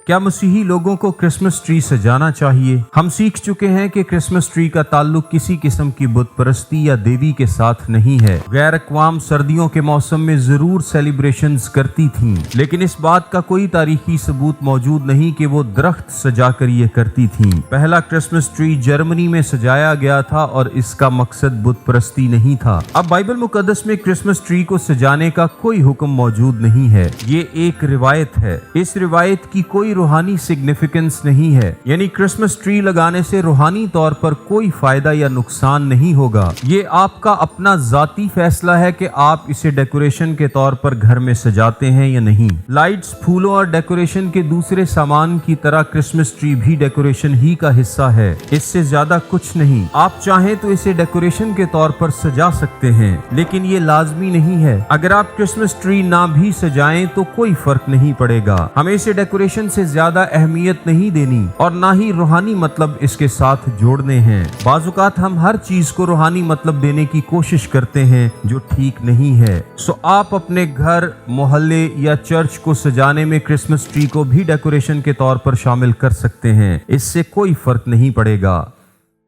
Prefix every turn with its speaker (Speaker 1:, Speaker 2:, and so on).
Speaker 1: क्या मसीही लोगों को क्रिसमस ट्री सजाना चाहिए? हम सीख चुके हैं कि क्रिसमस ट्री का ताल्लुक किसी किस्म की बुत परस्ती या देवी के साथ नहीं है। गैर अक़वाम सर्दियों के मौसम में जरूर सेलिब्रेशंस करती थीं, लेकिन इस बात का कोई तारीखी सबूत मौजूद नहीं कि वो दरख्त सजाकर ये करती थीं। पहला क्रिसमस ट्री जर्मनी में सजाया गया था और इसका मकसद बुत परस्ती नहीं था। अब बाइबल मुकद्दस में क्रिसमस ट्री को सजाने का कोई हुक्म मौजूद नहीं है। ये एक रिवायत है। इस रिवायत की कोई रूहानी सिग्निफिकेंस नहीं है, यानी क्रिसमस ट्री लगाने से रूहानी तौर पर कोई फायदा या नुकसान नहीं होगा। ये आपका अपना जाती फैसला है कि आप इसे डेकोरेशन के तौर पर घर में सजाते हैं या नहीं। लाइट्स, फूलों और डेकोरेशन के दूसरे सामान की तरह क्रिसमस ट्री भी डेकोरेशन ही का हिस्सा है, इससे ज्यादा कुछ नहीं। आप चाहें तो इसे डेकोरेशन के तौर पर सजा सकते हैं, लेकिन ये लाजमी नहीं है। अगर आप क्रिसमस ट्री ना भी सजाएं तो कोई फर्क नहीं पड़ेगा। हमें इसे डेकोरेशन से ज्यादा अहमियत नहीं देनी और ना ही रूहानी मतलब इसके साथ जोड़ने हैं। बाज़-औक़ात हम हर चीज को रूहानी मतलब देने की कोशिश करते हैं जो ठीक नहीं है। सो आप अपने घर, मोहल्ले या चर्च को सजाने में क्रिसमस ट्री को भी डेकोरेशन के तौर पर शामिल कर सकते हैं, इससे कोई फर्क नहीं पड़ेगा।